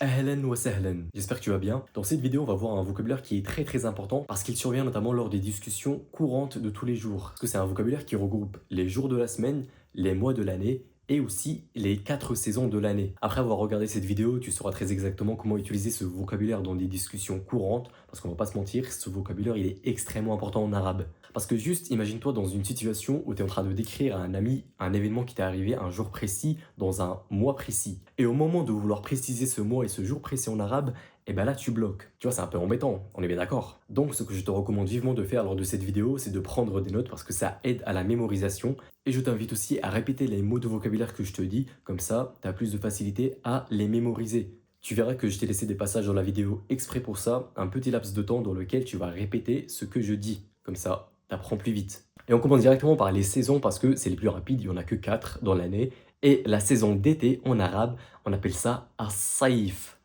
Ahlan wa sahlan, j'espère que tu vas bien. Dans cette vidéo, on va voir un vocabulaire qui est très important parce qu'il survient notamment lors des discussions courantes de tous les jours. Parce que c'est un vocabulaire qui regroupe les jours de la semaine, les mois de l'année et aussi les 4 saisons de l'année. Après avoir regardé cette vidéo, tu sauras très exactement comment utiliser ce vocabulaire dans des discussions courantes parce qu'on va pas se mentir, ce vocabulaire il est extrêmement important en arabe. Parce que juste imagine-toi dans une situation où tu es en train de décrire à un ami un événement qui t'est arrivé un jour précis, dans un mois précis. Et au moment de vouloir préciser ce mois et ce jour précis en arabe, et ben là tu bloques. Tu vois, c'est un peu embêtant, on est bien d'accord. Donc ce que je te recommande vivement de faire lors de cette vidéo, c'est de prendre des notes parce que ça aide à la mémorisation. Et je t'invite aussi à répéter les mots de vocabulaire que je te dis, comme ça tu as plus de facilité à les mémoriser. Tu verras que je t'ai laissé des passages dans la vidéo exprès pour ça, un petit laps de temps dans lequel tu vas répéter ce que je dis. Comme ça, t'apprends plus vite. Et on commence directement par les saisons parce que c'est les plus rapides, il n'y en a que 4 dans l'année. Et la saison d'été en arabe, on appelle ça as-saif.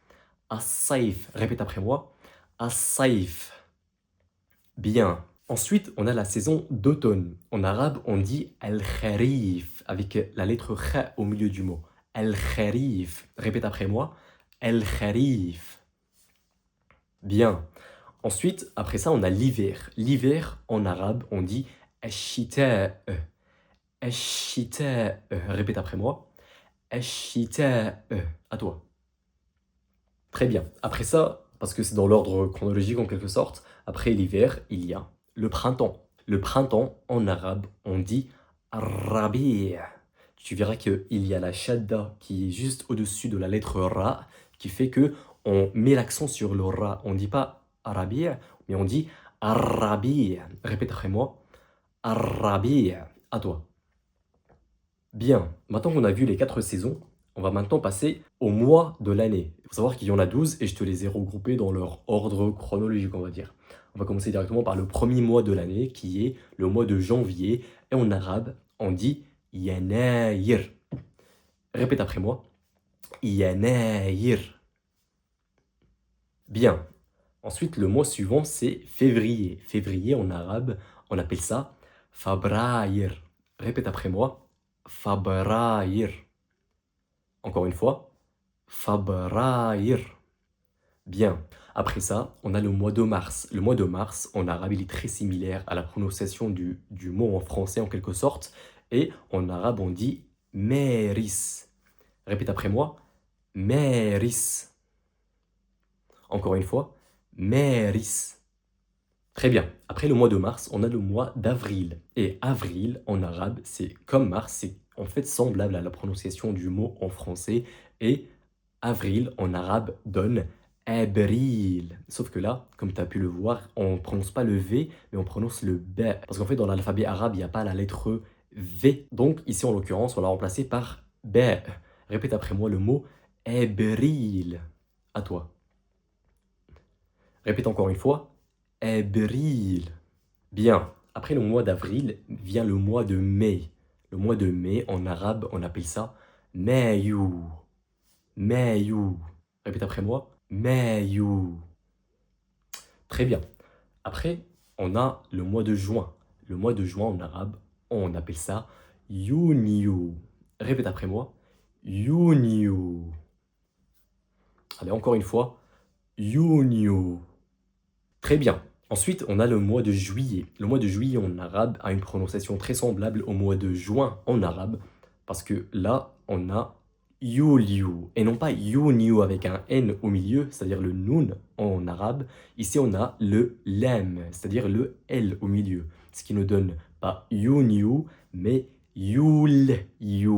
As-saif, répète après moi. As-saif. Bien. Ensuite, on a la saison d'automne. En arabe, on dit al-kharif avec la lettre kha au milieu du mot. Al-kharif. Répète après moi. Al-kharif. Bien. Ensuite, après ça, on a l'hiver. L'hiver, en arabe, on dit ash-shita'. Ash-shita'. Répète après moi. Ash-shita'. À toi. Très bien. Après ça, parce que c'est dans l'ordre chronologique en quelque sorte, après l'hiver, il y a le printemps. Le printemps, en arabe, on dit rabi'. Tu verras qu'il y a la shadda qui est juste au-dessus de la lettre ra, qui fait que on met l'accent sur le ra. On ne dit pas arabi', mais on dit arabi'. Répète après moi. Arabi'. À toi. Bien, maintenant qu'on a vu les 4 saisons, on va maintenant passer aux mois de l'année. Il faut savoir qu'il y en a 12 et je te les ai regroupés dans leur ordre chronologique, on va dire. On va commencer directement par le premier mois de l'année, qui est le mois de janvier. Et en arabe, on dit Yanayir. Répète après moi. Yanayir. Bien. Ensuite, le mois suivant, c'est février. Février, en arabe, on appelle ça Fabrayir. Répète après moi. Fabrayir. Encore une fois, Fabrayir. Bien. Après ça, on a le mois de mars. Le mois de mars, en arabe, il est très similaire à la prononciation du mot en français en quelque sorte. Et en arabe, on dit Méris. Répète après moi. Méris. Encore une fois. Méris. Très bien. Après le mois de mars, on a le mois d'avril. Et avril, en arabe, c'est comme mars, c'est en fait semblable à la prononciation du mot en français. Et avril, en arabe, donne abril. Sauf que là, comme tu as pu le voir, on ne prononce pas le V, mais on prononce le B. Parce qu'en fait, dans l'alphabet arabe, il n'y a pas la lettre V. Donc ici, en l'occurrence, on l'a remplacé par B. Répète après moi le mot abril. À toi. Répète encore une fois. Abril. Bien. Après le mois d'avril vient le mois de mai. Le mois de mai, en arabe, on appelle ça Mayou. Mayou. Répète après moi. Mayou. Très bien. Après, on a le mois de juin. Le mois de juin, en arabe, on appelle ça Yuniou. Répète après moi. Yuniou. Allez, encore une fois. Yuniou. Très bien. Ensuite, on a le mois de juillet. Le mois de juillet en arabe a une prononciation très semblable au mois de juin en arabe, parce que là, on a Yuliu, et non pas Yuniu avec un N au milieu, c'est-à-dire le Nun en arabe. Ici, on a le Lam, c'est-à-dire le L au milieu, ce qui ne donne pas Yuniu, mais Yul-Yu.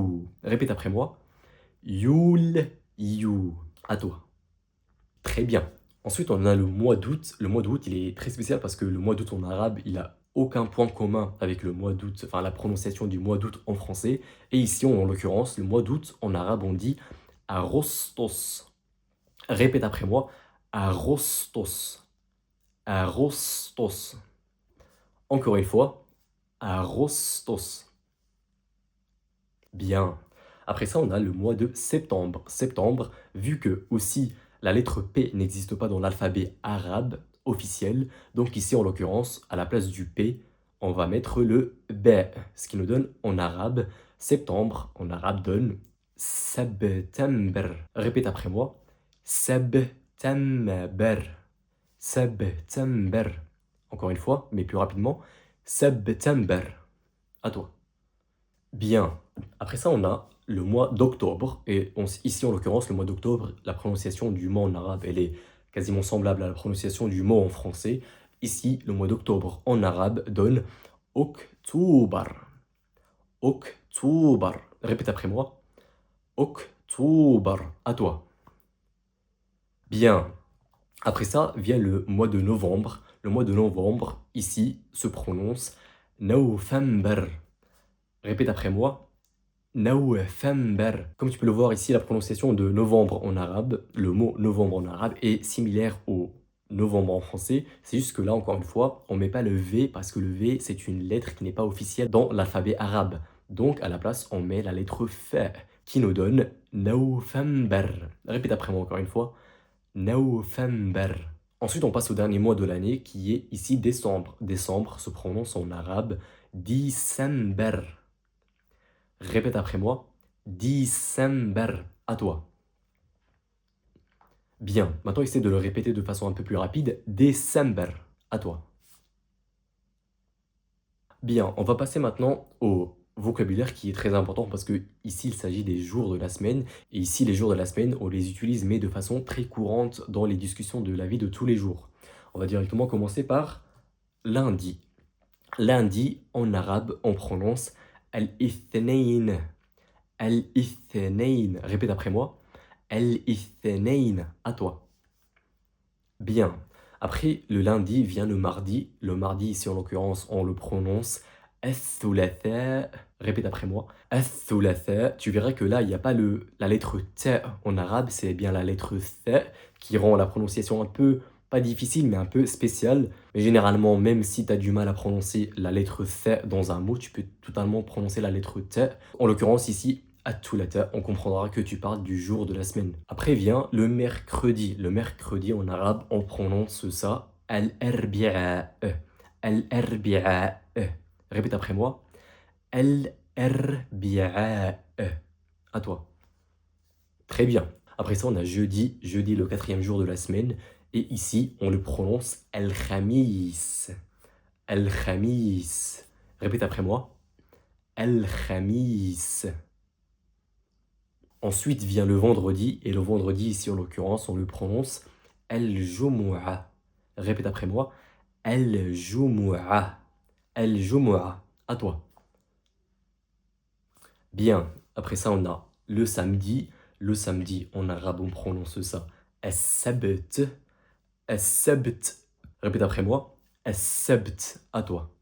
Répète après moi. Yul-Yu. À toi. Très bien. Ensuite, on a le mois d'août. Le mois d'août, il est très spécial parce que le mois d'août en arabe, il a aucun point commun avec le mois d'août, enfin la prononciation du mois d'août en français. Et ici, en l'occurrence, le mois d'août en arabe, on dit arostos. Répète après moi. Arostos. Arostos. Encore une fois. Arostos. Bien. Après ça, on a le mois de septembre. Septembre, vu que aussi la lettre P n'existe pas dans l'alphabet arabe officiel, donc ici en l'occurrence, à la place du P, on va mettre le B, ce qui nous donne en arabe, septembre en arabe donne Septembre. Répète après moi, September. September. Encore une fois, mais plus rapidement. September. À toi. Bien. Après ça, on a le mois d'octobre. Et ici, en l'occurrence, le mois d'octobre, la prononciation du mot en arabe, elle est quasiment semblable à la prononciation du mot en français. Ici, le mois d'octobre en arabe donne Oktober. Oktober. Répète après moi. Oktober. À toi. Bien. Après ça vient le mois de novembre. Le mois de novembre, ici, se prononce November. Répète après moi. November. Comme tu peux le voir ici, la prononciation de novembre en arabe, le mot novembre en arabe est similaire au novembre en français. C'est juste que là, encore une fois, on ne met pas le V parce que le V, c'est une lettre qui n'est pas officielle dans l'alphabet arabe. Donc, à la place, on met la lettre F qui nous donne November. Répète après moi encore une fois. November. Ensuite, on passe au dernier mois de l'année qui est ici décembre. Décembre se prononce en arabe December. Répète après moi. December. À toi. Bien. Maintenant, essaie de le répéter de façon un peu plus rapide. December. À toi. Bien. On va passer maintenant au vocabulaire qui est très important parce que ici, il s'agit des jours de la semaine. Et ici, les jours de la semaine, on les utilise mais de façon très courante dans les discussions de la vie de tous les jours. On va directement commencer par lundi. Lundi, en arabe, on prononce al-ithnain. Al-ithnain. Répète après moi. Al-ithnain. À toi. Bien. Après le lundi vient le mardi. Le mardi, ici en l'occurrence, on le prononce al-thulatha. Répète après moi. Al-thulatha. Tu verras que là, il n'y a pas la lettre T en arabe, c'est bien la lettre Th qui rend la prononciation un peu, pas difficile, mais un peu spéciale. Mais généralement, même si tu as du mal à prononcer la lettre Th dans un mot, tu peux totalement prononcer la lettre T. En l'occurrence, ici, at-thulatha, on comprendra que tu parles du jour de la semaine. Après vient le mercredi. Le mercredi, en arabe, on prononce ça al-arbi'a. Al-arbi'a. Répète après moi. Al-arbi'a. À toi. Très bien. Après ça, on a jeudi. Jeudi, le quatrième jour de la semaine. Et ici, on le prononce al-khamis. Al-khamis. Répète après moi. Al-khamis. Ensuite vient le vendredi. Et le vendredi, ici en l'occurrence, on le prononce al-jumu'a. Répète après moi. Al-jumu'a. Al-jumu'a. À toi. Bien. Après ça, on a le samedi. Le samedi, en arabe, on prononce ça. As-sabt. As-sabt. Répète après moi. As-sabt. À toi.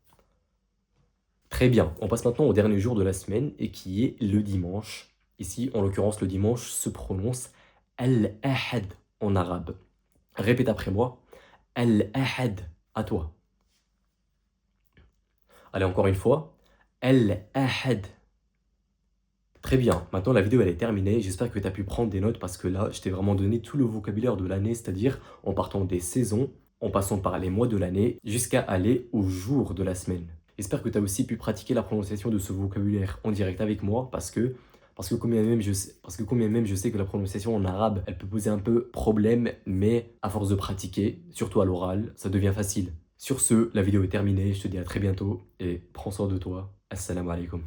Très bien. On passe maintenant au dernier jour de la semaine et qui est le dimanche. Ici, en l'occurrence, le dimanche se prononce al-ahad en arabe. Répète après moi. Al-ahad. À toi. Allez, encore une fois. Al-ahad. Très bien, maintenant la vidéo elle est terminée, j'espère que tu as pu prendre des notes parce que là je t'ai vraiment donné tout le vocabulaire de l'année, c'est-à-dire en partant des saisons, en passant par les mois de l'année, jusqu'à aller au jour de la semaine. J'espère que tu as aussi pu pratiquer la prononciation de ce vocabulaire en direct avec moi parce que combien même je sais que la prononciation en arabe elle peut poser un peu problème, mais à force de pratiquer, surtout à l'oral, ça devient facile. Sur ce, la vidéo est terminée, je te dis à très bientôt et prends soin de toi. Assalamu alaikum.